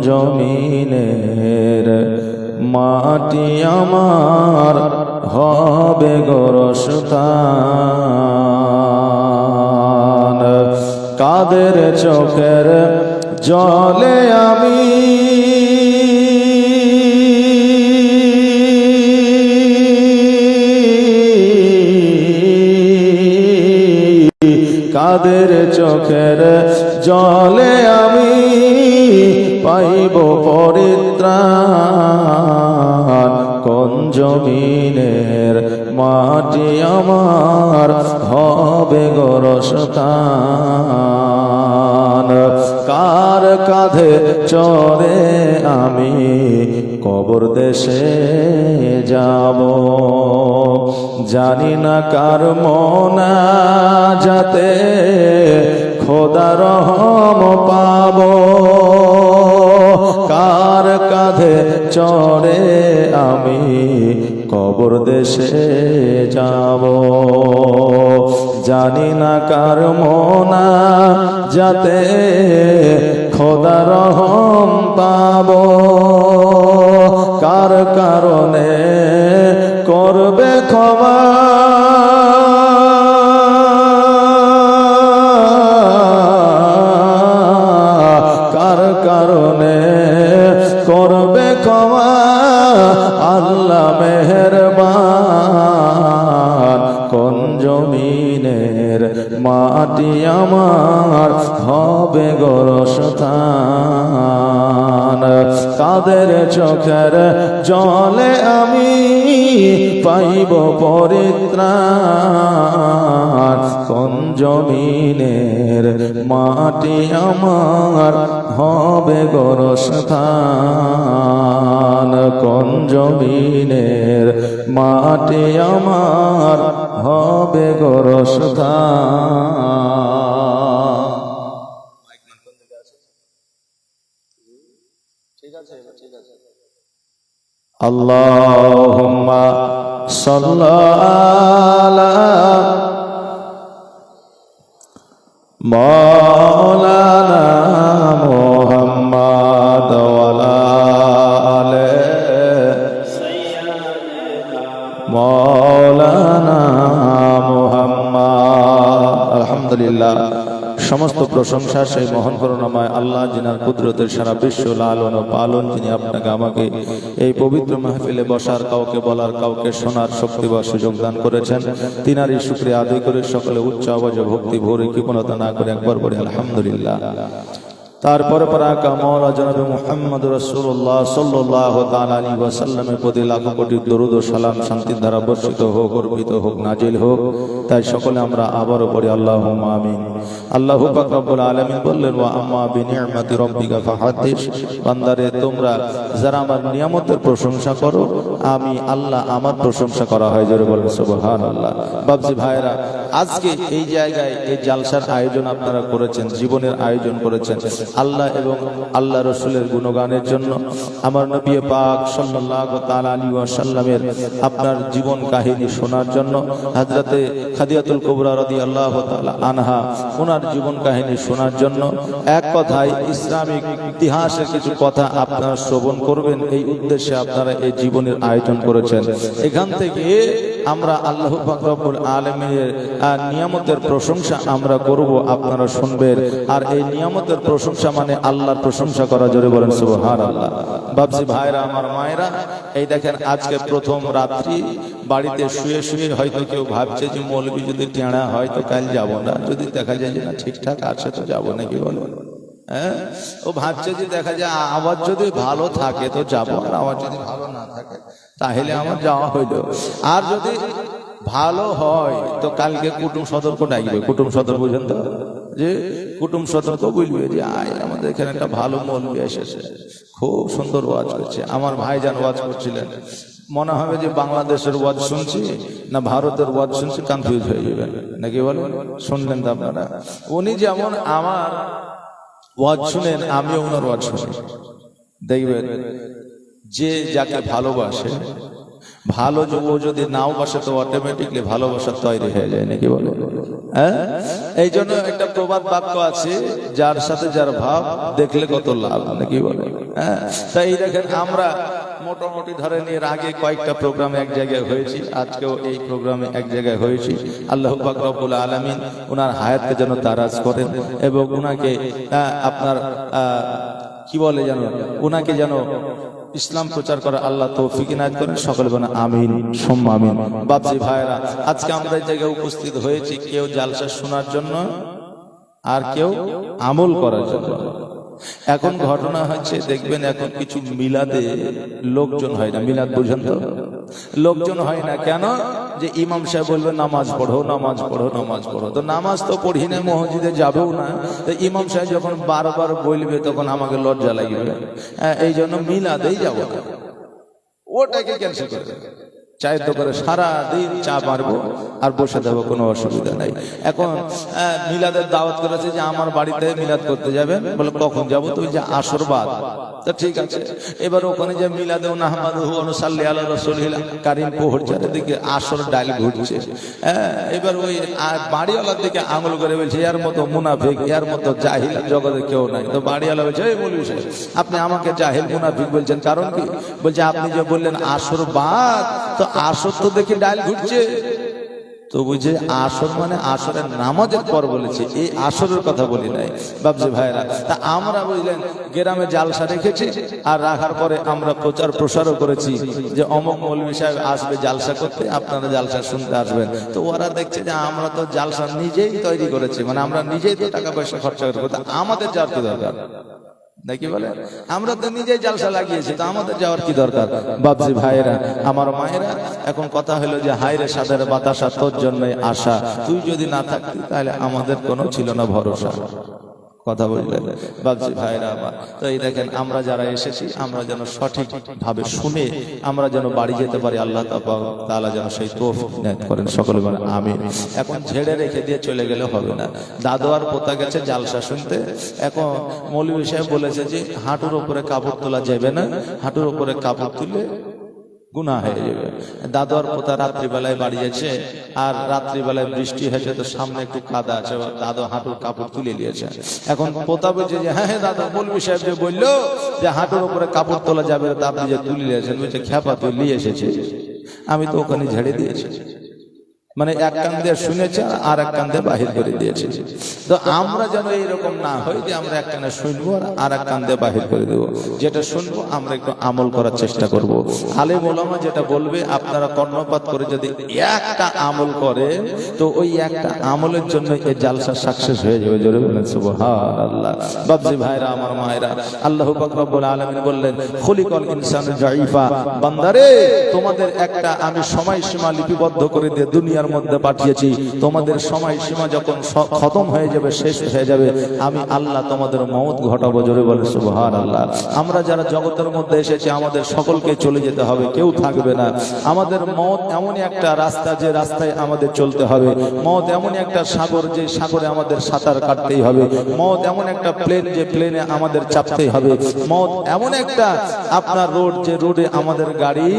জমিনের মাটি আমার হবে গোরস্থান। কাদের চোখের জলে আমি কাদের চোখের জলে আমি পাইব পরিত্রাণ। কোন জমিনের মাটি আমার হবে গোরস্থান। কার কাঁধে চড়ে আমি কবর দেশে যাব, জানি না কার মোনাজাতে খোদা রহম পাব। কার কাঁধে চড়ে আমি কবর দেশে যাব, জানি না কার মোনাজাতে খোদা রহম পাব। কার কারণে করবে ক্ষমা কার কারণে করবে ক্ষমা আল্লাহ মেহেরবান। কোন জমিনের মাটি আমার হবে গোরস্থান। কাদের চোখের জলে আমি পাইব পরিত্রাণ। কোন জমিনের মাটি আমার হবে গোরস্থান। কোন জমিনের মাটি আমার হবে গোরস্থান। আল্লাহুম্মা সাল্লি আলা মাওলানা মুহাম্মাদ ওয়া আলা আলি মাওলানা মুহাম্মাদ। আলহামদুলিল্লাহ, সমস্ত প্রশংসা সেই মহান করুণাময় আল্লাহ, যিনার কুদরতের সারা বিশ্ব লালন ও পালন, যিনি আপনাকে আমাকে এই পবিত্র মাহফিলে বসার, কাউকে বলার, কাউকে শোনার শক্তি বা সুযোগ দান করেছেন। তিনারই শুকরিয়া আদায় করে সকলে উচ্চ আওয়াজে ভক্তি ভরে কৃপণতা না করে একবার বলি আলহামদুলিল্লাহ। তারপরে পারাকা মাওলা জনাবে মুহাম্মদ রাসূলুল্লাহ সাল্লাল্লাহু তাআলা আলাইহি ওয়াসাল্লামের প্রতি লাখো কোটি দরুদ ও সালাম শান্তির ধারা বর্ষিত হোক, অর্পিত হোক, নাজিল হোক। তাই সকলে আমরা আবারও পড়ি আল্লাহুম্মা আমিন। আল্লাহু পাক রব্বুল আলামিন বললেন, ওয়া আম্মা বিনিআমাতি রাব্বিকা ফাহাদ্দিস। বান্দারে, তোমরা যারা আমার নিয়ামতের প্রশংসা করো, আমি আল্লাহ আমার প্রশংসা করা হয়। জোরে বলেন সুবহানাল্লাহ। বাবজি ভাইরা, আজকে এই জায়গায় এই জালসার আয়োজন আপনারা করেছেন, জীবনের আয়োজন করেছেন আল্লাহ এবং আল্লাহ রসুলের গুণগানের জন্য, আমার নবী পাক সাল্লাল্লাহু তাআলা আলাইহি ওয়াসাল্লামের আপনার জীবন কাহিনী শোনার জন্য, হযরতে খাদিজাতুল কুবরা রাদিয়াল্লাহু তাআলা আনহা ওনার জীবন কাহিনী শোনার জন্য, এক কথায় ইসলামিক ইতিহাসের কিছু কথা আপনারা শ্রবণ করবেন, এই উদ্দেশ্যে আপনারা এই জীবনের আয়োজন করেছেন। এখান থেকে আমরা আল্লাহ পাক রব্বুল আলামিনের নিয়ামতের প্রশংসা আমরা করব, আপনারা শুনবেন। আর এই নিয়ামতের প্রশংসা মানে আল্লাহর প্রশংসা করা। জোরে বলেন সুবহানাল্লাহ। বাবজি ভাইরা, আমার মায়েরা, এই দেখেন আজকে প্রথম রাত্রি, বাড়িতে শুয়ে শুয়ে হয়তো কেউ ভাবছে যে মৌলবী যদি টেঁড়া হয় তো কাল যাব না, যদি দেখা যায় যে না ঠিকঠাক আছে তো যাবো, নাকি বলো? হ্যাঁ, ও ভাবছে যে দেখা যায় আওয়াজ যদি ভালো থাকে তো যাবো, আর আওয়াজ যদি ভালো না থাকে তাহলে আমার যাওয়া হইল। আর যদি ভালো হয় তো কালকে কুটুম সতর্ক ডাকবে। কুটুম সতর্ক বুঝেন তো, যে কুটুম সতর্ক বুঝবে যে আমাদের এখানে একটা ভালো মৌলবী এসেছে, খুব সুন্দর ওয়াজ করছে। আমার ভাইজান ওয়াজ করছিলেন, মনে হবে যে বাংলাদেশের ওয়াজ শুনছি না ভারতের ওয়াজ শুনছি, কনফিউজ হয়ে যাবেন, নাকি বলেন? শুনলেন তো আপনারা? উনি যেমন আমার ওয়াজ শুনেন, আমিও ওনার ওয়াজ শুনি। দেখবেন যে যাকে ভালোবাসে ভালো ও যদি নাও বাসে তো অটোমেটিকলি ভালোবাসা তৈরি হয়ে যায় নাকি বলে? হ্যাঁ, এই জন্য একটা প্রবাদ বাক্য আছে, যার সাথে যার ভাব দেখলে কত লাভ নাকি বলে? হ্যাঁ, তাই দেখেন আমরা মোটামুটি ধরেন এর আগে কয়েকটা প্রোগ্রামে এক জায়গায় হয়েছি, আজকেও এই প্রোগ্রামে এক জায়গায় হয়েছি। আল্লাহ পাক রব্বুল আলামিন ওনার হায়াতকে যেন দারাজ করেন এবং ওনাকে আপনার কি বলে যেন, ওনাকে যেন ইসলাম প্রচার করে আল্লাহ তৌফিক ইনায়াত করেন। সকলে বলেন আমিন সুম্মা আমিন। বাপজি ভাইরা, আজকে আমরা এই জায়গায় উপস্থিত হয়েছি কেউ জালসা শোনার জন্য আর কেউ আমল করার জন্য। এখন ঘটনা হচ্ছে, দেখবেন এখন কিছু মিলাদে লোকজন হয় না। মিলাদ বুঝেন তো? লোকজন হয় না কেন? যে ইমাম সাহেব বলবে নামাজ পড়ো, নামাজ পড়ো, নামাজ পড়ো। তো নামাজ তো পড়ি না, মসজিদে যাবেও না। তো ইমাম সাহেব যখন বারবার বলবে তখন আমাকে লজ্জা লাগবে। এই জন্য মিলাদেই যাবো না, ওটাকে ক্যান্সেল করে দেবে। চায়ের দোকানে সারাদিন চা মারবো আর বসে দেবো, কোনো অসুবিধা নাই। এখন মিলাদের দাওয়াত করেছে যে আমার বাড়িতে মিলাদ করতে যাবেন, বলে কখন যাবো? তুই যে আসর বাদ। তা ঠিক আছে, এবার ওখানে যে মিলাদে নাহমাদুহু ওয়া নুসাল্লি আলা রাসূলিল কারীম পোহর চারিদিকে আসর ডাল ঘুরছে। এবার ওই বাড়িওয়ালার দিকে আঙুল করে বলছে এর মতো মুনাফিক, এর মতো জাহিল জগতে কেউ নাই। তো বাড়িওয়ালা বলছে এই মৌলভী সাহেব, আপনি আমাকে জাহিল মুনাফিক বলছেন, কারণ কি? বলছে আপনি যে বললেন আসর বাদ, তো আসর তো দেখি ডাল ঘুরছে। তো বুঝে আসর মানে আসরের নামাজের পর বলেছে, এই আসরের কথা বলি নাই। বাবজি ভাইরা, তা আমরা বুঝলেন গ্রামে জালসা রেখেছি, আর রাখার পরে আমরা প্রচার প্রসারও করেছি যে অমুক মৌলভী সাহেব আসবে জালসা করতে, আপনারা জালসা শুনতে আসবেন। তো ওরা দেখছে যে আমরা তো জালসা নিজেই তৈরি করেছি, মানে আমরা নিজেই তো টাকা পয়সা খরচা করে, আমাদের যাওয়ার কি দরকার নাকি বলে? আমরা তো নিজেই জালসা লাগিয়েছি, তো আমাদের যাওয়ার কি দরকার? বাবজি ভাইরা, আমার মায়েরা, এখন কথা হলো যে হায়রে সাদের বাতাসা তোর জন্যই আশা, তুই যদি না থাকতি তাহলে আমাদের কোনো ছিল না ভরসা। কথা বললেন বাবজি ভাইরা আমার। তো এই দেখেন আমরা যারা এসেছি, আমরা যেন সঠিক ভাবে শুনে আমরা যেন বাড়ি যেতে পারি। আল্লাহ তাআলা যেন সেই তৌফিক ইনায়াত করেন। সকলে বলেন আমিন। এখন ঝেড়ে রেখে দিয়ে চলে গেলে হবে না। দাদু আর পোতা গেছে জালসা শুনতে। এখন মৌলভী সাহেব বলেছে যে হাঁটুর উপরে কাপড় তোলা যাবে না, হাঁটুর উপরে কাপড় তুলে গুনাহ হয়ে যাবে। দাদু আর পোতা রাত্রিবেলায় বাড়ি যাচ্ছে, আর রাত্রিবেলায় বৃষ্টি হয়েছে, তো সামনে একটু কাদা আছে, দাদু হাঁটুর কাপড় তুলে নিয়েছে। এখন পোতা বলছে যে হ্যাঁ হ্যাঁ দাদা, মৌলভী সাহেব যে বললো যে হাঁটুর উপরে কাপড় তোলা যাবে, তা আপনি যে তুলে নিয়েছেন, বলছে খ্যাপা তুই নিয়ে এসেছে, আমি তো ওখানে ঝেড়ে দিয়েছি। মানে এক কান দিয়ে শুনেছে আর এক কান দিয়ে বাহির করে দিয়েছে। তো আমরা যেন এইরকম না হয় যে আমরা এক কানে শুনবো আর এক কান দিয়ে বাহির করে দেবো। যেটা শুনবো আমরা একটু আমল করার চেষ্টা করব। আলেম ওলামা যেটা বলবে আপনারা কর্ণপাত করে যদি একটা আমল করে, তো ওই একটা আমলের জন্য এই জালসা সাকসেস হয়ে যাবে। জোরে বলেন সুবহানাল্লাহ। বাবজি ভাইরা আমার মায়েরা, আল্লাহ পাক রব্বুল আলামিন বললেন খুলিকাল ইনসানু যায়ীফা, বান্দারে তোমাদের একটা আমি সময়সীমা লিপিবদ্ধ করে দিয়ে দুনিয়ার মধ্যে পাঠিয়েছি। তোমাদের সময়সীমা যখন খতম হয়ে যাবে, শেষ হয়ে যাবে, আমি আল্লাহ তোমাদের মওত ঘটাবো। জোরে বলে সুবহানাল্লাহ। আমরা যারা জগতের মধ্যে এসেছি আমাদের সকলকে চলে যেতে হবে, কেউ থাকবে না। আমাদের মওত এমনই একটা রাস্তা যে রাস্তায় আমাদের চলতে হবে। মওত এমনই একটা সাগর যে সাগরে আমাদের সাঁতার কাটতেই হবে। মওত এমন একটা প্লেন যে প্লেনে আমাদের চাপতেই হবে। মওত এমন একটা আপনার রোড যে রোডে আমাদের গাড়ি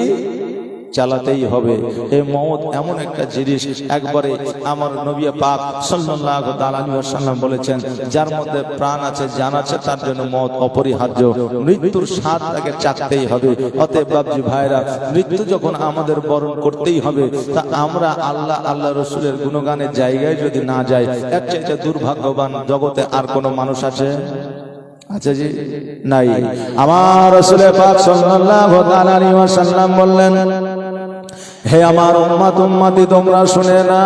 চালাতেই হবে। এই মওত এমন একটা জিনিস, একবারে আমার নবী পাক সাল্লাল্লাহু আলাইহি ওয়াসাল্লাম বলেছেন যার মধ্যে প্রাণ আছে, জান আছে, তার জন্য মওত অপরিহার্য। মৃত্যুর স্বাদ তাকে চাকতেই হবে। অতএব বাবজি ভাইরা, মৃত্যু যখন আমাদের বরণ করতেই হবে, তা আমরা আল্লাহ রাসূলের গুণগানের জায়গায় যদি না যাই, এর চাইতে দুর্ভাগ্যবান জগতে আর কোনো মানুষ আছে? আচ্ছা জি, নাই। আমার রাসূল পাক সাল্লাল্লাহু আলাইহি ওয়াসাল্লাম বললেন, হে আমার উম্মত উম্মতি, তোমরা শুনে না,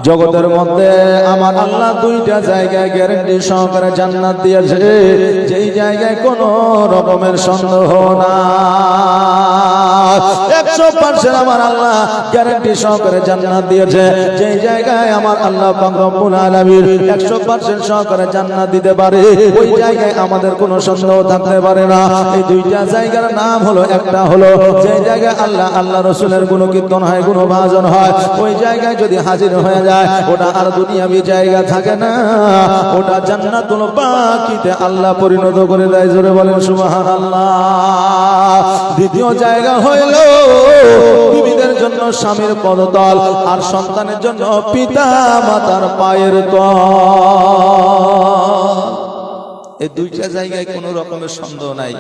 জগতের মধ্যে আমার আল্লাহ দুইটা জায়গায় গ্যারান্টি সহকারে জান্নাত দিয়েছে, যেই জায়গায় কোনো রকমের সন্দেহ নাই। 100% আমার আল্লাহ গ্যারান্টি সহকারে জান্নাত দিয়েছে। যে জায়গায় আমার আল্লাহ পাক রব্বুল আলামিন 100% সহকারে জান্নাত দিতে পারে, ওই জায়গায় আমাদের কোনো সন্দেহ থাকতে পারে না। এই দুইটা জায়গার নাম হলো, একটা হলো যে জায়গায় আল্লাহ রাসূলের গুণকীর্তন হয়, গুণভাজন হয়, ওই জায়গায় যদি হাজির হয়ে যায় ওটা আর দুনিয়াবি জায়গা থাকে না, ওটা জান্নাতুল বাকিতে আল্লাহ পরিণত করে দেয়। জোরে বলেন সুবহানাল্লাহ। দ্বিতীয় জায়গা হইল বিবিদের জন্য স্বামীর পদতল, আর সন্তানের জন্য পিতা মাতার পায়ের তল। এই দুইটা জায়গায় কোনো রকমের সন্দেহ নাই।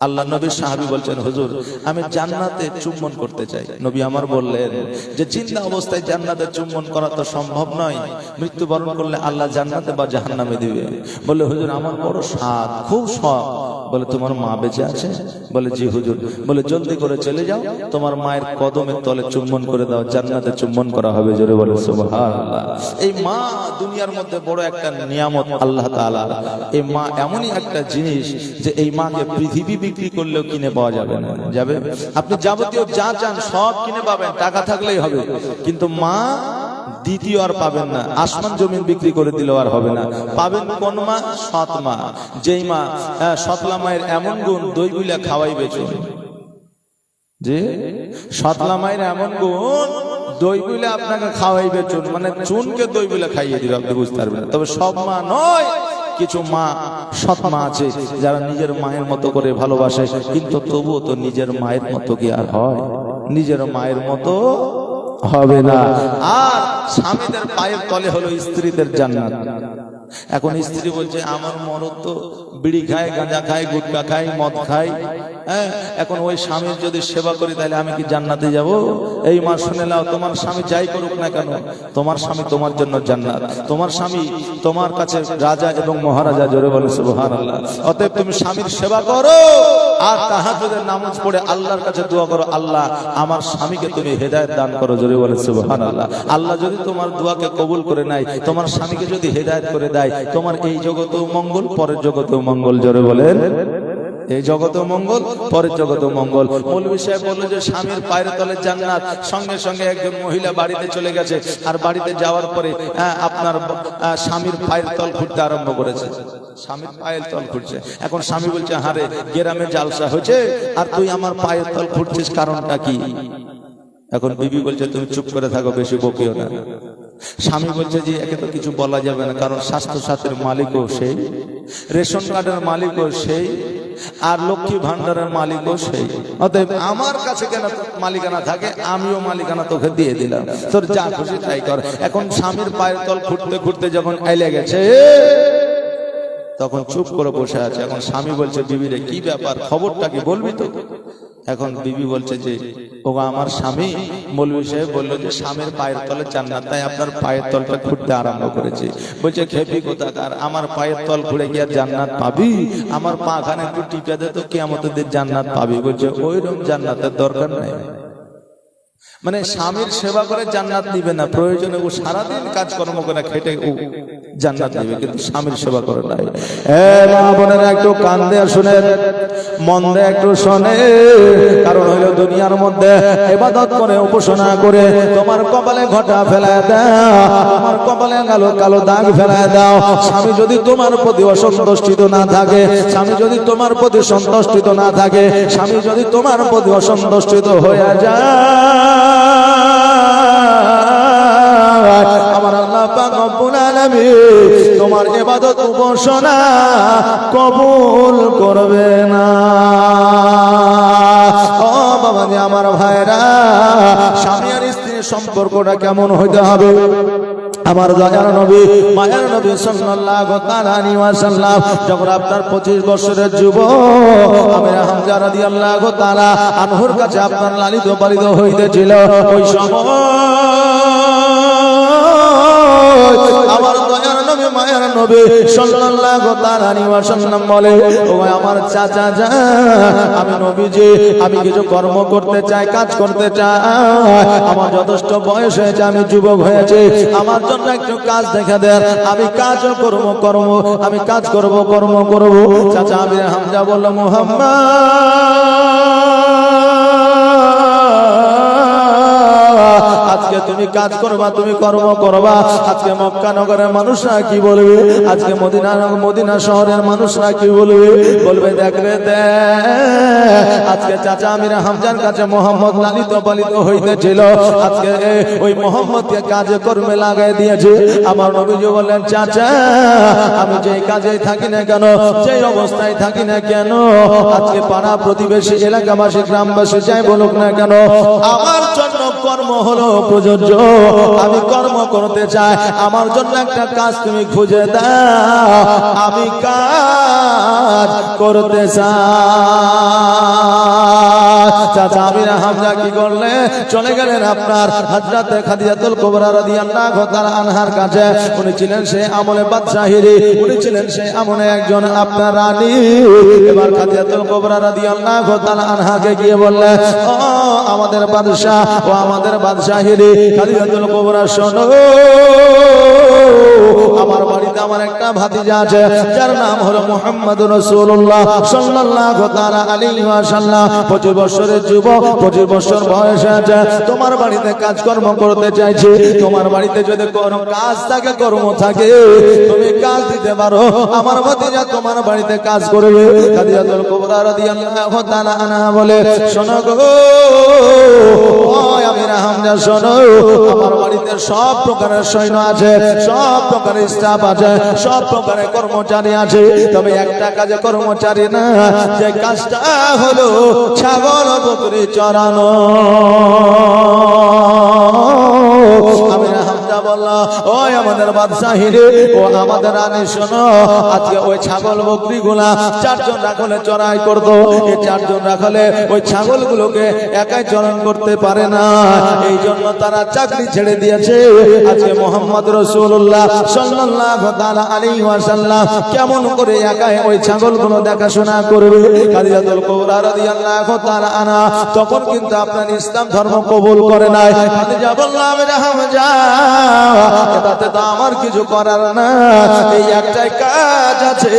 আল্লাহ নবীর সাহাবী বলছেন, হুজুর আমি জান্নাতে চুম্বন করতে চাই। নবী আমার বললেন যে জিন্দা অবস্থায় জান্নাতে চুম্বন করা তো সম্ভব নয়, মৃত্যুবরণ করলে আল্লাহ জান্নাতে বা জাহান্নামে দিবে। বলে হুজুর আমার বড় শখ, খুব শখ। বলে তোমার মা বেঁচে আছে? বলে জি হুজুর। বলে জলদি করে চলে যাও, তোমার মায়ের কদমের তলে চুম্বন করে দাও, জান্নাতে চুম্বন করা হবে। জোরে বলে সুবহানাল্লাহ। এই মা দুনিয়ার মধ্যে বড় একটা নিয়ামত আল্লাহ তাআলা। এই মা এমনই একটা জিনিস যে এই মাকে পৃথিবী বিক্রি করলেও কিনে পাওয়া যাবে না। যাবে আপনি যাবতীয় যা চান সব কিনে পাবেন, টাকা থাকলেই হবে, কিন্তু মা দ্বিতীয় আর পাবেন না। আসমান জমিন বিক্রি করে দিলেও আর হবে না। পাবেন কোন মা? সৎ মা। যেই মা সতলা মায়ের এমন গুণ, দই গুলা খাওয়াইবে চুন। যে সতলা মায়ের এমন গুণ, দই গুলা আপনাকে খাওয়াইবে চুন, মানে চুনকে দই গুলা খাইয়ে দিবে, আপনি বুঝতে পারবেন। তবে সব মা নয়, কিছু মা সৎ মা আছে যারা নিজের মায়ের মতো করে ভালোবাসে, কিন্তু তবুও তো নিজের মায়ের মতো কি আর হয়? নিজের মায়ের মতো হবে না। আর স্বামীদের পায়ের তলে হলো স্ত্রীদের জান্নাত। এখন স্ত্রী বলছে আমার মরদ তো বিড়ি খায়, গাঁজা খায়, গুটখা খায়, মদ খায়, হ্যাঁ, এখন ওই স্বামীর যদি সেবা করি তাহলে আমি কি জান্নাতে যাব? এই মা শুনে নাও, তোমার স্বামী যাই করুক না কেন, তোমার স্বামী তোমার জন্য জান্নাত। তোমার স্বামী তোমার কাছে রাজা এবং মহারাজা। জোরে বলে সুবহানাল্লাহ। অতএব তুমি স্বামীর সেবা করো আর তাহাজ্জুদের নামাজ পড়ে আল্লাহর কাছে দোয়া করো, আল্লাহ আমার স্বামীকে তুমি হেদায়েত দান করো। জোরে বলে সুবহানাল্লাহ। আল্লাহ যদি তোমার দোয়াকে কবুল করে নেয়, তোমার স্বামীকে যদি হেদায়েত করে দেয়, তোমার এই জগতেও মঙ্গল, পরের জগতেও মঙ্গল। জোরে বলেন এই জগতেও মঙ্গল, পরের জগতেও মঙ্গল। মৌলভী সাহেব বলল যে স্বামীর পায়ের তলে জান্নাত। সঙ্গে সঙ্গে একজন মহিলা বাড়িতে চলে গেছে, আর বাড়িতে যাওয়ার পরে আপনার স্বামীর পায়ের তল খুঁড়তে আরম্ভ করেছে। স্বামীর পায়ের তল খুঁড়ছে। এখন স্বামী বলছে, হারে গ্রামে জালসা হয়েছে আর তুই আমার পায়ের তল খুঁড়ছিস, কারণটা কি? এখন বিবি বলছে তুমি চুপ করে থাকো, বেশি বকিও না। স্বামী বলছে যে একে তো কিছু বলা যাবে না, কারণ স্বাস্থ্য সাথীর মালিকও সেই, রেশন কার্ডের মালিকও সেই, আর লক্ষ্মী ভান্ডারের মালিকও সেই। অতএব আমার কাছে কেন মালিকানা থাকে, আমিও মালিকানা তোকে দিয়ে দিলাম, তোর যা খুশি তাই কর। এখন স্বামীর পায়ের তল খুঁড়তে খুঁড়তে যখন এলে গেছে, তখন চুপ করে বসে আছে। এখন স্বামী বলছে বিবিরে, কি ব্যাপার, খবরটা কি বলবি তো? এখন বিবি বলছে যে ও আমার স্বামী, মৌলভী সাহেব বললো যে স্বামীর পায়ের তলে জান্নাত, তাই আপনার পায়ের তলটা খুঁড়তে আরম্ভ করেছে। বলছে খেপি কোথাকার, আমার পায়ের তল খুঁড়ে গিয়ে জান্নাত পাবি? আমার পা খানে একটু টিপে দে তো কিয়ামতের দিন জান্নাত পাবি। বলছে ওইরকম জান্নাতের দরকার নাই। মানে স্বামীর সেবা করে জান্নাত নিবে না, প্রয়োজনে ও সারাদিন কাজকর্ম করে খেটে ও জান্নাত নিবে, কিন্তু স্বামীর সেবা করে নাই। মা বোনেরা একটু কান দিয়ে শুনেন, মন দিয়ে একটু শোনে। কারণ হইল দুনিয়ার মধ্যে ইবাদত করে, উপাসনা করে তোমার কপালে ঘটা ফেলায় দাও, তোমার কপালে কালো কালো দাগ ফেলায় দাও। স্বামী যদি তোমার প্রতি অসন্তুষ্ট না থাকে, স্বামী যদি তোমার প্রতি সন্তুষ্ট না থাকে, স্বামী যদি তোমার প্রতি অসন্তুষ্ট হয়ে যায়, আমার আল্লাহ পাক রব্বুল আলামিন তোমার ইবাদত উপাসনা কবুল করবে না। ও বাবা রে, আমার ভাইরা, স্বামী আর স্ত্রীর সম্পর্কটা কেমন হইতে হবে? আমার দয়ার নবী, মায়ের নবী সাল্লাল্লাহু তাআলা আলাইহি ওয়াসাল্লাম যখন আপনার 25 বছরের যুবক আমির হামজা রাদিয়াল্লাহু তাআলা আনহুর কাছে আপনার লালিত পালিত হইতেছিল, ওই সময় আমার দয়ার নবী, মায়ের নবী সাল্লাল্লাহু তাআলা আলাইহি ওয়াসাল্লাম বলে, ও আমার চাচা যান, আমি নবীজি, আমি কিছু কর্ম করতে চাই, কাজ করতে চাই, আমার যথেষ্ট বয়স হয়েছে, আমি যুবক হয়েছে, আমার জন্য একটু কাজ দেখা দেন, আমি কাজও করব, আমি কাজ করব, কর্ম করব। চাচা আমির হামজা বলল, মুহাম্মদ আজকে তুমি কাজ করবা, তুমি কর্ম করবা, আজকে মক্কা নগরের মানুষরা কি বলবে, আজকে মদিনা শহরের মানুষরা কি বলবে, বলবে দেখবে আজকে চাচা আমির হামজার কাছে মোহাম্মদ লালিত পালিত হইতেছিল, আজকে ওই মোহাম্মদকে কাজে কর্মে লাগাই দিয়েছে। আমার নবীজি বললেন চাচা আমি যেই কাজে থাকি না কেন, যেই অবস্থায় থাকি না কেন, আজকে পাড়া প্রতিবেশী এলাকাবাসী গ্রামবাসী যাই বলুক না কেন, আমার জন্য কর্ম হলো প্রযোজ্য, আমি কর্ম করতে চাই, আমার জন্য একটা কাজ তুমি খুঁজে দাও, আমি কাজ করতে চাই। চাচা আমির হামজা কি করলে চলে গেলেন আপনার হযরত খাদিজাতুল কুবরা রাদিয়াল্লাহু তাআলা আনহার কাছে। উনি ছিলেন সেই আমলে বাদশাহী, উনি ছিলেন সেই আমলে একজন আপনার রানী। এবার খাদিজাতুল কুবরা রাদিয়াল্লাহু তাআলা আনহাকে গিয়ে বললেন ও আমাদের বাদশা, ও আমাদের বাদশাহী খাদিজাতুল কুবরা শোনো, আমার বাড়িতে আমার একটা ভাতিজা আছে যার নাম হলো মুহাম্মদুর রাসূলুল্লাহ সাল্লাল্লাহু তাআলা আলাইহি ওয়াসাল্লাম। 25 বছরের যুবক, 25 বছর বয়স আছে, তোমার বাড়িতে কাজকর্ম করতে চাইছে। তোমার বাড়িতে যদি কোনো কাজ থাকে, কর্ম থাকে, তুমি কাজ দিতে পারো, আমার ভাতিজা তোমার বাড়িতে কাজ করবে। খাদিজাতুল কুবরা রাদিয়াল্লাহু তাআলা আনহা বলে শোনো গো ওই আমির হামজা শোনো, আমার বাড়িতে সব প্রকারের সৈন্য আছে, সব প্রকারের স্টাফ আছে, সব প্রকারের কর্মচারী আছে, তবে একটা কাজে কর্মচারী না, যে কাজটা হলো ছাগল বকরি চড়ানো। আমির হামজা বলল ওই আমাদের বাদশাহী রে, ও আমাদের রানী শোনো, আজকে ওই ছাগল বকরি গুলা 4 জন রাখলে চড়াই করতো, এই 4 জন রাখলে ওই ছাগল গুলোকে একাই চরণ করতে পারে না, এই জন্য তারা চাকরি ছেড়ে দিয়েছে। আজকে মুহাম্মদ রাসূলুল্লাহ সাল্লাল্লাহু তাআলা আলাইহি ওয়াসাল্লাম কেমন করে একাই ওই ছাগলগুলো দেখাশোনা করবে। খাদিজাতুল কুবরা রাদিয়াল্লাহু তাআলা আনহা তখন কিন্তু আপনার ইসলাম ধর্ম কবুল করে নাই। খাদিজা বলল আমির হামজা এটাতে তো আমার কিছু করার না, এই একটাই কাজ আছে,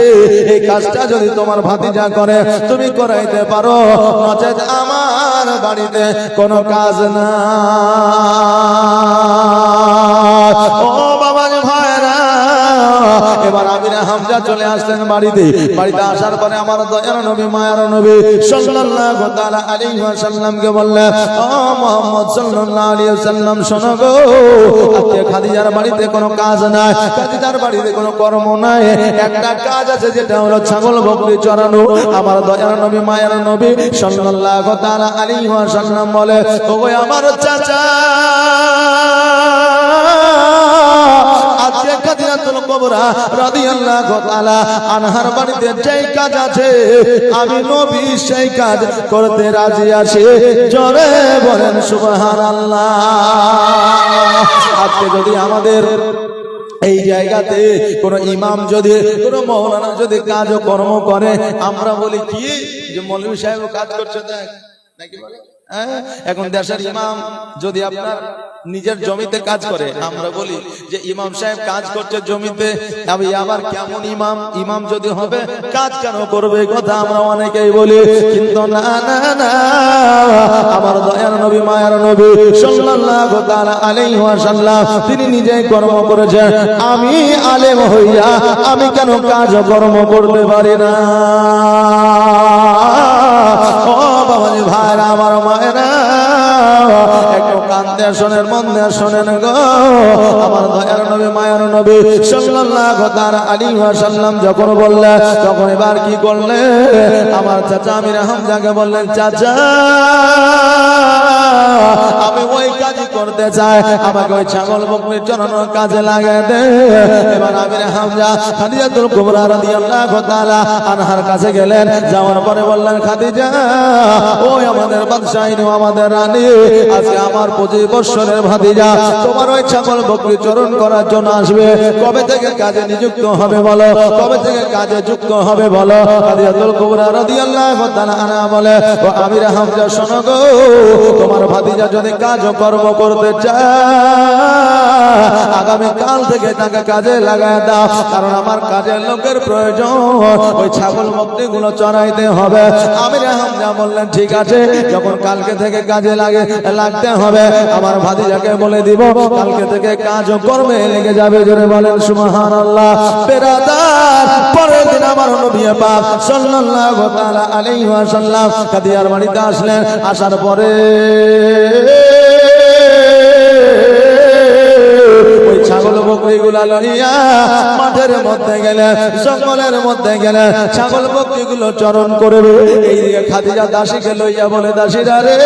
এই কাজটা যদি তোমার ভাতিজা করে তুমি করাইতে পারো, নচেত আমার বাড়িতে কোনো কাজ না। ও বাবা ভাইরা, এবার আমির হামজা চলে আসলেন বাড়িতে। বাড়িতে আসার পরে আমার দয়ার নবী মায়ার নবী সাল্লাল্লাহু তাআলা আলাইহি ওয়াসাল্লামকে বললেন ও মুহাম্মদ সাল্লাল্লাহু আলাইহি ওয়াসাল্লাম শোনো গো, আজকে খাদিজার বাড়িতে কোনো কাজ নাই, খাদিজার বাড়িতে কোনো কর্ম নাই, একটা কাজ আছে, যেটা হলো ছাগল বকরি চড়ানো। আমার দয়ার নবী মায়ার নবী সাল্লাল্লাহু তাআলা আলাইহি ওয়াসাল্লাম বলে ও আমার চাচা, আজকে খাদিজাতুল কুবরা রাদিয়াল্লাহু তাআলা আনহার বাড়িতে যেই কাজ আছে, আমি নবী সেই কাজ করতে রাজি আছি। জোরে বলেন সুবহানাল্লাহ। আজকে যদি আমাদের এই জায়গাতে কোন ইমাম যদি, কোন মাওলানা যদি কাজ ও কর্ম করে, আমরা বলি কি যে মৌলভী সাহেব কাজ করছে দেখ নাকি বলে। এখন দেশের ইমাম যদি আপনার নিজের জমিতে কাজ করে, আমরা বলি যে ইমাম সাহেব কাজ করছে জমিতে, আমি আবার কেমন ইমাম, ইমাম যদি হবে কাজ কেন করবে, কথা আমরা অনেকেই বলি। কিন্তু না না না, আমার দয়ার নবী মায়ার নবী সাল্লাল্লাহু তাআলা আলাইহি ওয়াসাল্লাম তিনি নিজেই কর্ম করেছেন, আমি আলেম হইয়া আমি কেন কাজ কর্ম করতে পারি না। ও বাবাজি ভাইরা, আমার মায়েরা একটু কান্দে শোনেন, মন দিয়ে শোনেন গো। আমার দয়ার নবী মায়ার নবী সাল্লাল্লাহু তাআলা আলাইহি ওয়াসাল্লাম যখন বললেন, তখন এবার কি করলেন, আমার চাচা আমির হামজাকে বললেন চাচা আমি ওই কাজই করতে চাই, আমাকে ওই ছাগল বকরি চড়ানোর কাজে লাগায় দে। এবার আমির হামজা খাদিজাতুল কুবরা রাদিয়াল্লাহু তাআলা আনহার কাছে গেলেন, যাওয়ার পরে বললেন খাদিজা ওই আমাদের বাদশাহী, আমাদের রানী, আজকে আমার 25 বছরের ভাতিজা তোমার ওই ছাগল বকরি চরণ করার জন্য আসবে, কবে থেকে কাজে নিযুক্ত হবে বলো, কবে থেকে কাজে যুক্ত হবে বলো। খাদিজাতুল কুবরা রাদিয়াল্লাহু তাআলা আনহা বলে ও আমির হামজা শোনো গো, তোমার ভাতিজা যদি কাজ কর্ম করতে চায় আগামী কাল থেকে তাকে কাজে লাগায় দাও, কারণ আমার কাজের লোকের প্রয়োজন, ওই ছাগল বকরি গুলো চড়াইতে হবে। আমির হামজা বললেন ঠিক আছে, যখন কালকে থেকে কাজে লাগতে হবে আমার ভাতিজাকে বলে দিব, কালকে থেকে কাজও করবে, লেগে যাবে। জোরে বলেন সুবহানাল্লাহ। বেরাদার, পরের দিন আমার নবী পাক সাল্লাল্লাহু তাআলা আলাইহি ওয়াসাল্লাম কাদিয়ার বাড়িতে আসলেন। আসার পরে ওই ছাগল বকরি গুলা লইয়া মাঠের মধ্যে গেলেন, জঙ্গলের মধ্যে গেলেন, ছাগল বকরি গুলো চরণ করবে। এইদিকে খাদিজা দাসীকে লইয়া বলে, দাসীরা রে,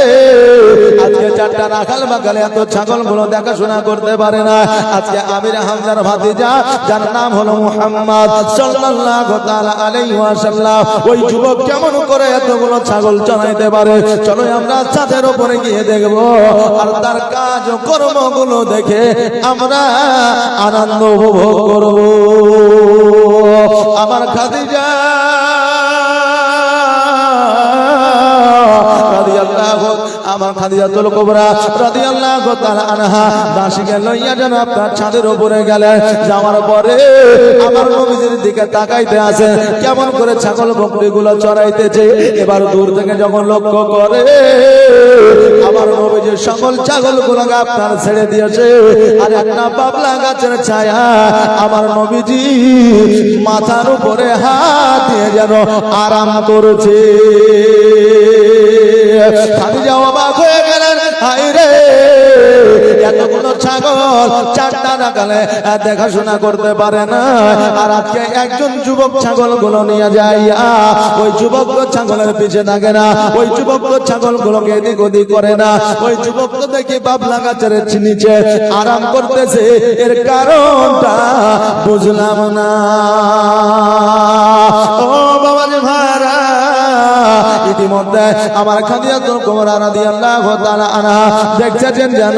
আজকে চারটা রাখাল বাগালে এত ছাগল গুলো দেখাশোনা করতে পারে না। আজকে আমির হামজার ভাতিজা, যার নাম হলো মুহাম্মদ সাল্লাল্লাহু তাআলা আলাইহি ওয়াসাল্লাম, ওই যুবক কেমন করে এতগুলো ছাগল চড়াইতে পারে। চলো আমরা ছাদের উপরে গিয়ে দেখবো, আর তার কাজ ও কর্মগুলো দেখে আমরা আনন্দ উপভোগ করব। আমার খাদিজা আমার খাদিজাতুল কুবরা রাদিয়াল্লাহু তাআলা আনহা দাসীকে লইয়া যেন আপনার ছাদের উপরে গেলেন। যাওয়ার পরে আমার নবীজির দিকে তাকাইতে আছে, কেমন করে ছাগল বকরি গুলো চড়াইতেছে। এবার দূর থেকে যখন লক্ষ্য করে আমার নবীজি সকল ছাগল গুলোকে আপনার ছেড়ে দিয়েছে, আর একটা বাবলা গাছের ছায়া আমার নবীজি মাথার উপরে হাত দিয়ে যেন আরাম করছে। খাদিজা অবাক হয়ে গেলেন, হায় রে, এতগুলো ছাগল চারটা রাখালে দেখাশোনা করতে পারে না, আর আজকে একজন যুবক ছাগল গুলো নিয়ে যাইয়া ওই যুবক ছাগলের পিছে থাকে না, ওই যুবক ছাগল গুলোকে এদিক ওদিক করে না, ওই যুবক তো দেখি বাবলা গাছের নিচে আরাম করতেছে। এর কারণটা বুঝলাম না। ও বাবাজি ভাইরা, ইতিমধ্যে আমার খাদিজাতুল কুবরা রাদিয়াল্লাহু তাআলা আনহা দেখছেন যেন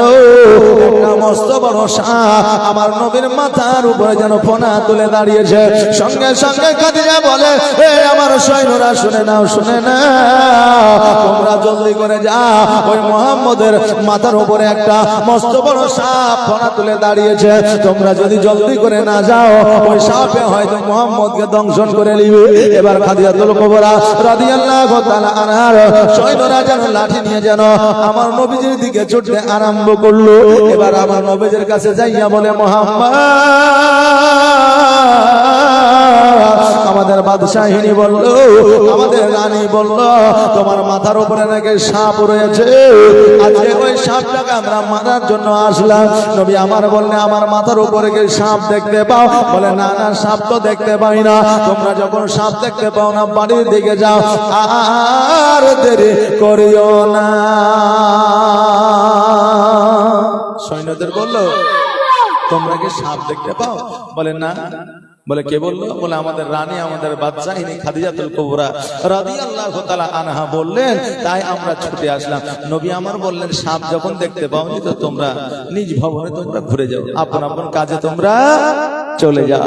একটা মস্ত বড় সাপ আমার নবীর মাথার উপরে যেন ফনা তুলে দাঁড়িয়েছে। সঙ্গে সঙ্গে খাদিজা বলে, এ আমার সৈন্যরা শুনে নাও, শুনে না, তোমরা জলদি করে যাও, ওই মুহাম্মদের মাথার উপরে একটা মস্ত বড় সাপ ফনা তুলে দাঁড়িয়েছে। তোমরা যদি জলদি করে না যাও, ওই সাপে হয়তো মুহাম্মদকে দংশন করে নিবে। এবার খাদিজাতুল কুবরা রাদিয়াল্লাহু তাআলা আনহার সৈন্যরা যেন লাঠি নিয়ে যেন আমার নবীজির দিকে ছুটতে আরম্ভ করলো। এবার আমার নবীজির কাছে যাইয়া বলে, মুহাম্মদ, আমাদের বাদশাহিনী বলল, আমাদের রানী বলল, তোমার মাথার উপরে নাকি সাপ রয়েছে, আজকে ওই সাপটাকে আমরা মারার জন্য আসলাম। নবী আমার বললেন, আমার মাথার উপরে কি সাপ দেখতে পাও? বলে, না না, সাপ তো দেখতে পাই না। তোমরা যখন সাপ দেখতে পাও না, বাড়ির দিকে যাও, আর দেরি করিও না। সৈন্যদের বললো, তোমরা কি সাপ দেখতে পাও? বলে, না। বলে, কে বললো? বলে, আমাদের রানী, আমাদের বাদশাহিনী খাদিজাতুল কুবরা রাদিয়াল্লাহু তাআলা আনহা বললেন, তাই আমরা ছুটে আসলাম। নবী আমার বললেন, সাপ যখন দেখতে পাওনি তো তোমরা নিজ ভবনে তোমরা ঘুরে যাও, আপন আপন কাজে তোমরা চলে যাও।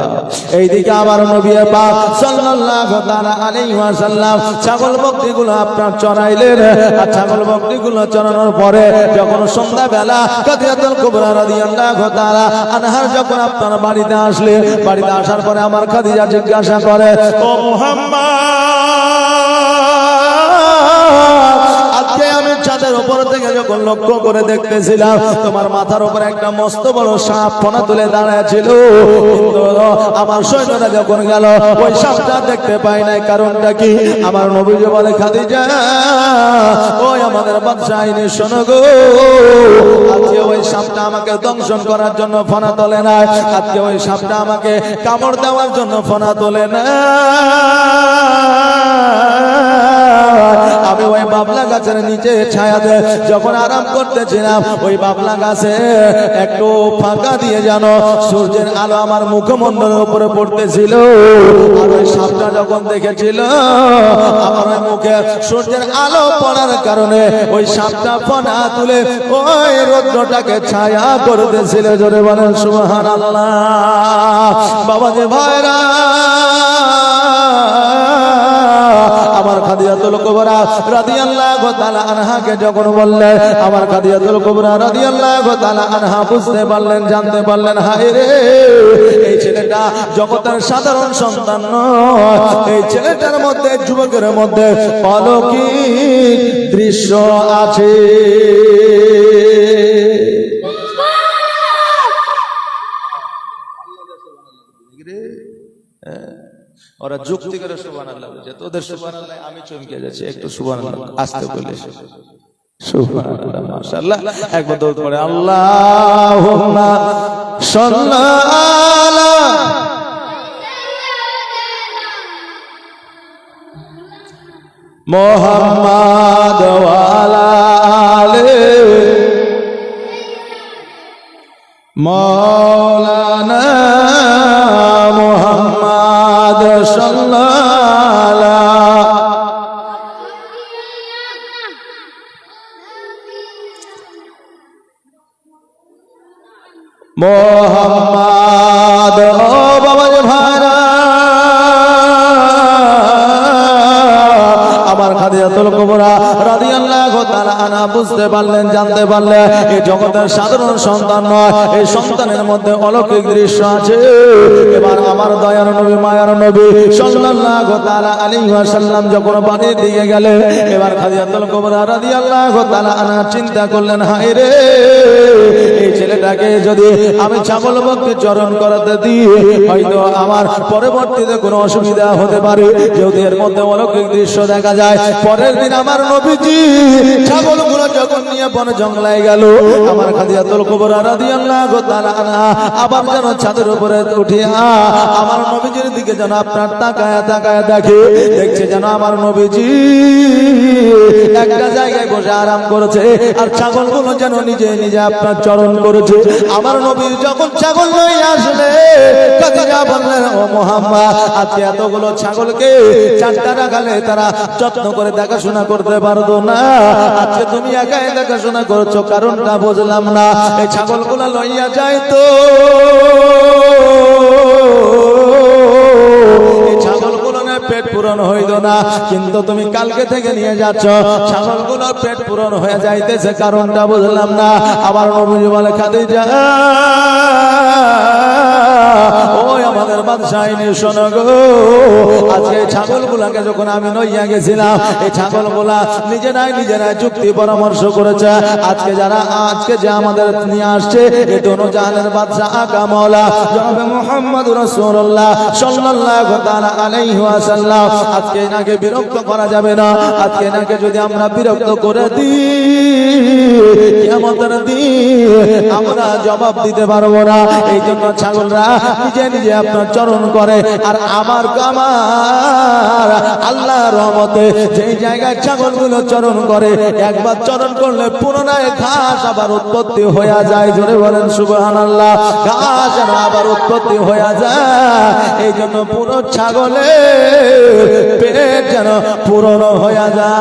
এইদিকে আমার নবী পাক সাল্লাল্লাহু তাআলা আলাইহি ওয়াসাল্লাম ছাগল বকরিগুলো আপনার চড়াইলেন। আর ছাগল বকরিগুলো চড়ানোর পরে যখন সন্ধ্যা বেলা খাদিজাতুল কুবরা রাদিয়াল্লাহু তাআলা আনহার যখন আপনার বাড়িতে আসলেন, বাড়িতে আসার পরে আমার খাদিজা জিজ্ঞাসা করে, ও মুহাম্মদ, আজকে আমি ছাদের উপর থেকে যখন লক্ষ্য করে দেখতেছিলাম, তোমার মাথার উপরে একটা মস্ত বড় সাপ ফনা তুলে দাঁড়ায় ছিল, কিন্তু আমার সৈন্যরা যখন গেল ওই সাপটা দেখতে পাই নাই। কারণটা কি? আমার নবীজি বলে, খাদিজা, ওই আমাদের বাদশাহিনী, শোনো গো, আজকে ওই সাপটা আমাকে দংশন করার জন্য ফনা তোলে নাই, আজকে ওই সাপটা আমাকে কামড় দেওয়ার জন্য ফনা তোলে না। আমি ওই বাবলা গাছের নিচে ছায়াতে যখন আরাম করতেছিলাম, ওই বাবলা গাছে একটু ফাঁকা দিয়ে যেন সূর্যের আলো আমার মুখমণ্ডলের উপরে পড়তেছিল। আর ওই সাপটা যখন দেখেছিল আমার ওই মুখে সূর্যের আলো পড়ার কারণে ওই সাপটা ফনা তুলে ওই রৌদ্রটাকে ছায়া করতেছিল। জোরে বলেন সুবহানাল্লাহ। বাবাজি ভাইরা, আমার খাদিজাতুল কুবরা কুবরা রাদিয়াল্লাহু তাআলা আনহাকে যখন বললেন, আমার খাদিজাতুল কুবরা রাদিয়াল্লাহু তাআলা আনহা বুঝতে পারলেন, জানতে পারলেন, হায় রে, এই ছেলেটা জগতের সাধারণ সন্তান নয়, এই ছেলেটার মধ্যে, যুবকের মধ্যে অলৌকিক দৃশ্য আছে। ওরা যুক্তি করে সুবহানাল্লাহ বলছে, তোদের সুবহানাল্লাহ আমি চমকে যাচ্ছি, একটু সুবহানাল্লাহ আস্তে বলে সুবহানাল্লাহ। মাশাআল্লাহ, একবার দরুদ পড়ে আল্লাহুম্মা সাল্লি আলা মুহাম্মাদ ওয়া আলা আলি মাওলানা মুহাম্মাদ সাল্লাল্লাহু মুহাম্মাদ। ও বাবা যে ভাইরা, আমার খাদিজাতুল কুবরা রাদিয়াল্লাহু তাআলা আনহা বুঝতে পারলেন, জানতে পারলেন, এই জগতের সাধারণ সন্তান নয়, এই সন্তানের মধ্যে অলৌকিক দৃশ্য আছে। এবার আমার দয়ার নবী, মায়ার নবী সাল্লাল্লাহু তাআলা আলাইহি ওয়াসাল্লাম যখন বাড়ির দিকে গেলেন, এবার খাদিজাতুল কুবরা রাদিয়াল্লাহু তাআলা আনহা চিন্তা করলেন, হায় রে, এই ছেলেটাকে যদি আমি ছাগল বককে চরণ করাতে দিই, হয়তো আমার পরবর্তীতে কোনো অসুবিধা হতে পারে, যেহেতু এর মধ্যে অলৌকিক দৃশ্য দেখা যায়। পরের দিন আমার নবীজি ছাগলগুলো যখন নিয়ে বন জঙ্গলায় গেল, আমার খাদিজাতুল কুবরা রাদিয়াল্লাহু তাআলা আনহা আবার যেন ছাদের উপরে উঠিয়া আমার নবীজির দিকে যেন আপনার তাকায়া তাকায়া দেখছে যেন আমার নবীজি একটা জায়গায় বসে আরাম করেছে, আর ছাগলগুলো যেন নিজে নিজে আপনার চরণ করেছে। আমার নবী যখন ছাগল নিয়ে আসলে, খাদিজা বললেন, ও মুহাম্মদ, আজকে এতগুলো ছাগলকে চারটা রাখালে তারা যত্ন করে দেখাশোনা করতে পারতো না, আজকে তুমি একাই দেখাশোনা করছো, কারণটা বুঝলাম না। এই ছাগলগুলো লইয়া যায় তো পেট পূরণ হইল না, কিন্তু তুমি কালকে থেকে নিয়ে যাচ্ছ, ছাগলগুলোর পেট পূরণ হয়ে যাইতেছে, কারণটা বুঝলাম না। আবার নবী বলে, খাদিজা, ওই আমাদের বাদশাহিনী শোনো গো, আজকে ছাগলগুলাকে যখন আমি নইয়া গেছিলাম, এই ছাগলগুলা নিজেরাই যুক্তি পরামর্শ করেছে, আজকে যে আমাদের নিয়ে আসছে, এই দোনো জাহানের বাদশা আকা মাওলা জনাব মুহাম্মদুর রাসূলুল্লাহ সাল্লাল্লাহু তাআলা আলাইহি ওয়াসাল্লাম, আজকে এনাকে বিরক্ত করা যাবে না। আজকে এনাকে যদি আমরা বিরক্ত করে দিই, কিয়ামতের দিন আমরা জবাব দিতে পারবো না। এই জন্য ছাগলরা নিজে নিজে আপনার চরণ করে, আর আমার আল্লাহর রহমতে যেই জায়গায় ছাগলগুলো চরণ করে, একবার চরণ করলে পুনরায় ঘাস আবার উৎপত্তি হয়ে যায়। জোরে বলেন সুবহানাল্লাহ। ঘাস আবার উৎপত্তি হয়ে যায়, এই জন্য পুরো ছাগলে পেট যেন পূরণ হয়ে যায়।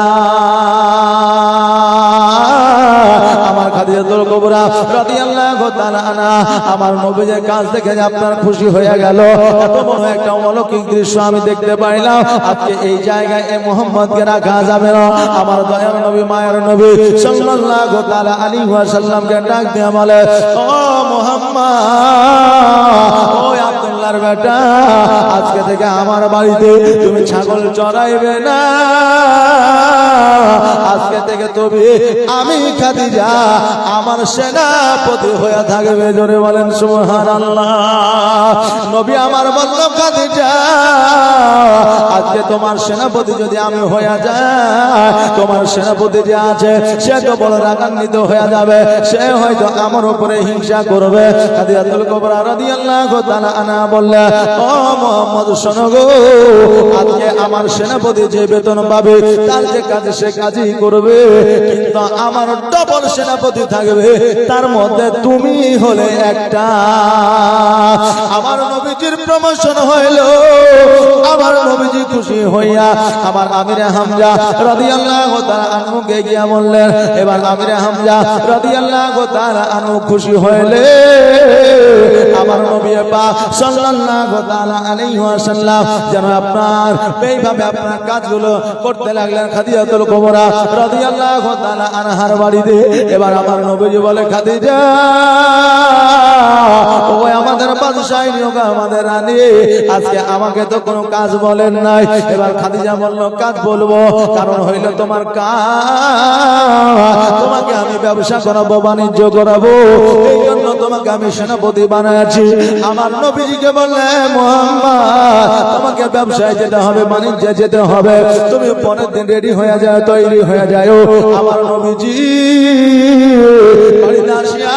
আমার খাদিজাতুল কুবরা রাদিয়াল্লাহু তাআলা আনহা আমার নবীর কাজ দেখে আপনার খুশি হয়ে গেল, এত বড় একটা অলৌকিক দৃশ্য আমি দেখতে পাইলাম, আজকে এই জায়গায় এই মুহাম্মদকে রাখা যাবে না। আমার দয়ার নবী, মায়ের নবী সাল্লাল্লাহু তাআলা আলাইহি ওয়াসাল্লামকে ডাক দিয়ে বলে, ও মুহাম্মদ, ও আব্দুল্লাহর বেটা, আজকে থেকে আমার বাড়িতে তুমি ছাগল চড়াইবে না, আজকে থেকে তুমি আমি খাদিজা আমার সেনাপতি হয়ে থাকবে। জোরে বলেন সুবহানাল্লাহ। নবী আমার বলল, খাদিজা, আজকে তোমার সেনাপতি যদি আমি হয়ে যায়, তোমার সেনাপতি যে আছে সে তো বড় রাগান্বিত হয়ে যাবে, সে হয়তো আমার উপরে হিংসা করবে। খাদিজাতুল কুবরা রাদিয়াল্লাহু তাআলা আনহা বললেন, ও মুহাম্মদ, শোনো গো, আজকে আমার সেনাপতি যে বেতন পাবে, তার যে কাজে সে কাজই করবে, কিন্তু আমার ডবল সেনাপতি থাকবে, তার মধ্যে তুমি হলে একটা। আমার নবীজির প্রমোশন হইল, আমার নবীজি খুশি খুশি হইয়া আমার আমিরে হামজা রাদিয়াল্লাহু তাআলা আনহুকে গিয়া বললেন। এবার আমিরে হামজা রাদিয়াল্লাহু তাআলা আনহু খুশি হইলে আমার নবী পাক সাল্লাল্লাহু তাআলা আলাইহি ওয়াসাল্লাম যেন আপনার এইভাবে আপনার কাজগুলো করতে লাগলেন খাদিজাতুল কুবরা রাদিয়াল্লাহু তাআলা আনহার বাড়িতে। এবার আমার নবীজি বলে, খাদিজা ওই আমাদের বাদশাহী নিয়োগ আমাদের রানী, আজকে আমাকে তো কোনো কাজ বলেন নাই। এবার খাদিজা বলল, কাজ বলবো, কারণ হইল তোমার কাজ, তোমাকে আমি ব্যবসা করাবো, বাণিজ্য করাবো, এই জন্য তোমাকে আমি সেনাপতি বানাইছি। আমার নবীজিকে বললে, মুহাম্মদ তোমাকে ব্যবসায় যেতে হবে, বাণিজ্যে যেতে হবে, তুমি পরের দিন রেডি হয়ে যায়, তৈরি হয়ে যায়। আমার নবীজি বাড়িতে আসিয়া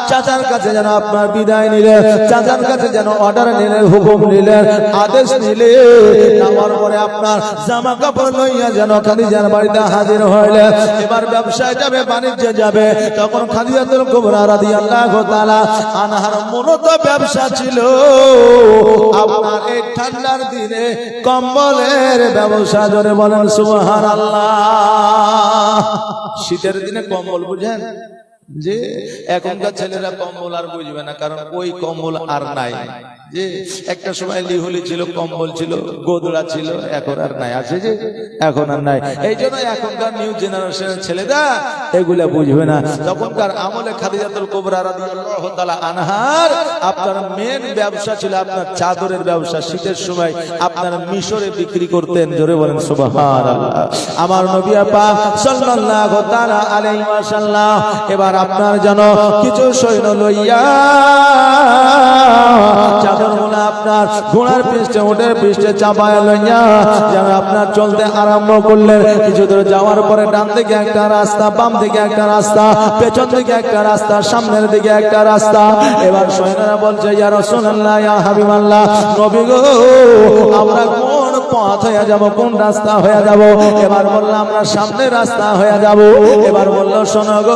চাচার কাছে যেন আপনার বিদায় নিলেন, চাচার কাছে যেন অর্ডার নিলেন, হুকুম নিলেন, আদেশ নিলেন। আমার পরে আপনার জামা কাপড় লইয়া যেন খাদিজার বাড়িতে হাজির হইলেন। এবার ব্যবসায় যাবে, বাণিজ্যে যাবে। তখন খাদিজাতুল কুবরা রাদিয়াল্লাহু তাআলা আনহার মূলত ব্যবসা ছিল আপনার এই ঠান্ডার দিনে কম্বলের ব্যবসা। জোরে বলেন সুবহানাল্লাহ। শীতের দিনে কম্বল বুঝেন যে এখনকার ছেলেরা কম্বল আর বুঝবে না, কারণ ওই কম্বল আর নাই। যে একটা সময় লিহুলি ছিল, কম্বল ছিল, গোদড়া ছিল, এখন আর নাই। আছে যে এখন আর নাই। এই জন্য এখনকার নিউ জেনারেশনের ছেলেরা এগুলা বুঝবে না। তখনকার আমলে খাদিজাতুল কুবরা রাদিয়াল্লাহু তাআলা আনহার আপনার মেন ব্যবসা ছিল আপনার চাদরের ব্যবসা। শীতের সময় আপনার মিশরে বিক্রি করতেন। জোরে বলেন সুবহানাল্লাহ। আমার নবী পাক সাল্লাল্লাহু তাআলা আলাইহি ওয়াসাল্লাম এবার আপনার যেন কিছু সৈন্য লইয়া আপনার ঘোড়ার পৃষ্ঠে উঠে পৃষ্ঠে চাপায় লইয়া যেন আপনার চলতে আরম্ভ করলেন। কিছু দূর যাওয়ার পরে ডান দিকে একটা রাস্তা, বাম দিকে একটা রাস্তা, পেছন দিকে একটা রাস্তা, সামনের দিকে একটা রাস্তা। এবার সৈন্যরা বলছে, ইয়া রাসূলুল্লাহ, ইয়া হাবিবাল্লাহ, নবী গো আমরা কোন পথ হয়ে যাব, কোন রাস্তা হয়ে যাব? এবার বললাম আমরা সামনের রাস্তা হয়ে যাব। এবার বলল, শোনো গো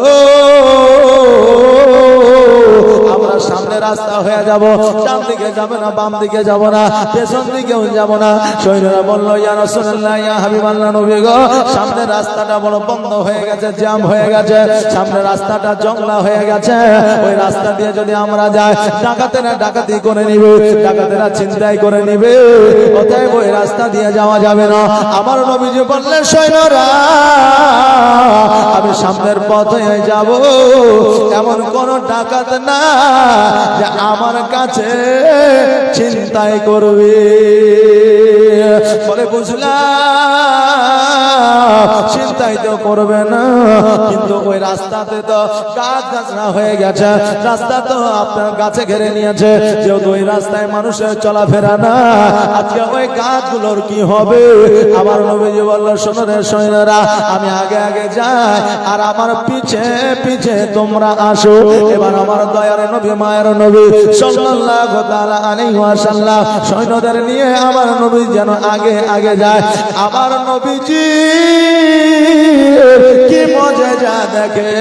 আমরা সামনে রাস্তা হয়ে যাব, ডান দিকে যাব না, বাম দিকে যাব না, পেছন দিকেও যাব না। সৈন্যরা বলল, ইয়া রাসূলুল্লাহ, ইয়া হাবিবাল্লাহ, নবী গো সামনে রাস্তাটা বড় বন্ধ হয়ে গেছে, জ্যাম হয়ে গেছে, সামনে রাস্তাটা জংলা হয়ে গেছে। ওই রাস্তা দিয়ে যদি আমরা যাই, ডাকাতেরা ডাকাতি করে নিবে, ডাকাতেরা ছিনতাই করে নিবে, অতএব ওই রাস্তা দিয়ে যাওয়া যাবে না। আমার নবীজি বললেন, সৈন্যরা আমি সামনের পথে যাব, এমন কোন ডাকাত না যে আমার কাছে ছিনতাই করবে। বলে বুঝলাম ছিনতাই তো করবে না, কিন্তু ওই রাস্তাতে তো গাছ গাছড়া হয়ে গেছে, রাস্তা তো আপনার গাছে ঘেরে নিয়েছে, যেহেতু ওই রাস্তায় মানুষের চলাফেরা না, আজকে ওই গাছগুলোর কি হবে? আমার নবীজি বলল, শোনো রে সৈন্যরা, আমি আগে আগে যাই আর আমার পিছে পিছে তোমরা আসো। এবার আমার দয়ার নবী, মায়ের নবী সাল্লাল্লাহু তাআলা আলাইহি ওয়াসাল্লাম সৈন্যদের নিয়ে আমার নবী যেন আগে আগে যায়। আমার নবীজি কি মজা দেখে,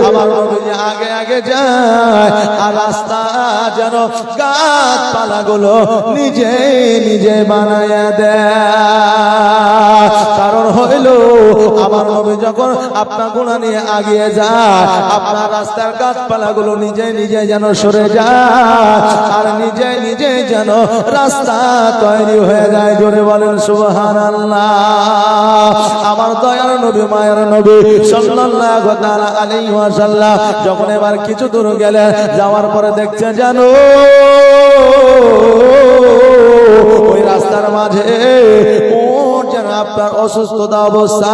আমার নবীজি আগে আগে যায় আর রাস্তা যেন গাছপালাগুলো নিজে নিজে বানায়া দেয়। কারণ হইল আমার নবী যখন আপনার গুণা নিয়ে আগিয়ে যায়, আপনার রাস্তার গাছপালাগুলো নিজে নিজে যেন সরে যায় আর নিজে নিজে যেন রাস্তা তৈরি হয়ে যায়। জোরে বলেন সুবহানাল্লাহ। আমার দয়ার নবী, মায়ের নবী সাল্লাল্লাহু তাআলা আলাইহি ওয়াসাল্লাম যখন এবার কিছু দূর গেলেন, যাওয়ার পরে দেখছে জানো ওই রাস্তার মাঝে আপনার অসুস্থতা অবস্থা,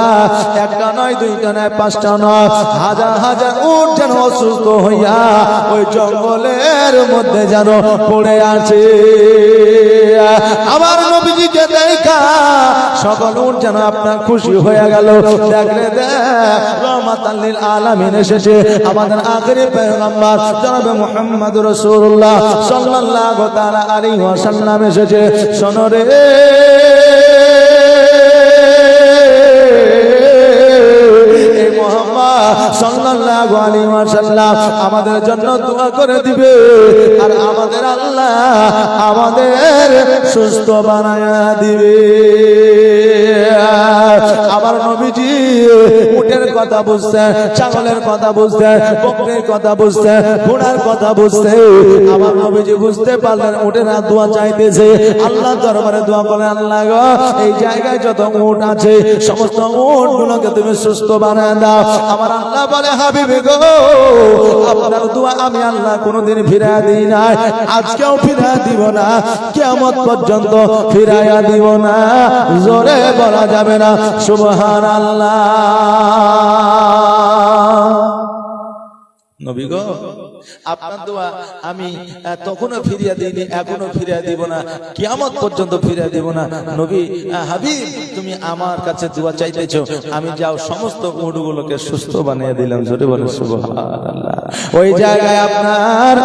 একটা নয়, দুইটা নয়, পাঁচটা নয়, হাজার হাজার উট যেন অসুস্থ হইয়া ওই জঙ্গলের মধ্যে যেন পড়ে আছে। আমার নবীজিকে দেখা সকল উট যেন আপনার খুশি হয়ে গেল। দেখলে রহমাতাল লিল আলামিন এসেছে, আমাদের আখেরি পয়গম্বর জনাবে মুহাম্মদুর রাসূলুল্লাহ সাল্লাল্লাহু তাআলা আলাইহি ওয়াসাল্লাম এসেছে। শোনো রে মুহাম্মদ, সাল্লাল্লাহু আলাইহি ওয়াসাল্লাম আমাদের জন্য দোয়া করে দিবে আর আমাদের আল্লাহ আমাদের সুস্থ বানায়া দিবে। আমার নবীজি উটের কথা বুঝতেন, ছাগলের কথা বুঝতেন, বকরির কথা বুঝতেন, ঘোড়ার কথা বুঝতেন। আমার নবীজি বুঝতে পারলেন উটের দোয়া চাইতেছে, আল্লাহ দরবারে দোয়া করে, আল্লাহ গো এই জায়গায় যত উট আছে সমস্ত উট গুলোকে তুমি সুস্থ বানায় দাও। আমার আল্লাহ বলে, হাবিবি গো আপনার দোয়া আমি আল্লাহ কোনোদিন ফিরাইয়া দিই নাই, আজকেও ফিরাইয়া দিব না, কিয়ামত পর্যন্ত ফিরাইয়া দিব না। জোরে বলা যাবে না সুবহানাল্লাহ। নবী গো আপনার দোয়া আমি তখনো ফিরিয়ে দিইনি, এখনো ফিরিয়ে দিব না, কিয়ামত পর্যন্ত ফিরিয়ে দিব না। নবী হাবিব তুমি আমার কাছে দোয়া চাইতেছো, আমি যাও সমস্ত উটগুলোকে সুস্থ বানিয়ে দিলাম। জোরে বলে সুবহানাল্লাহ। ওই জায়গায় আপনার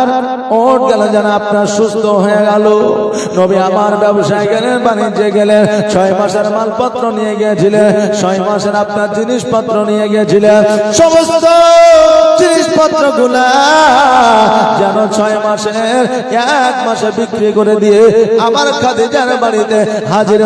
উট গেল যেন আপনার সুস্থ হয়ে গেল। নবী আমার ব্যবসায় গেলেন, বাণিজ্যে গেলেন, 6 মাসের মালপত্র নিয়ে গিয়েছিলেন, 6 মাসের আপনার জিনিসপত্র নিয়ে গিয়েছিলেন, সমস্ত জিনিসপত্র গুলা যেন 6 মাসের 1 মাসে বিক্রি করে দিয়ে আমার খাদিজার বাড়িতে হাজির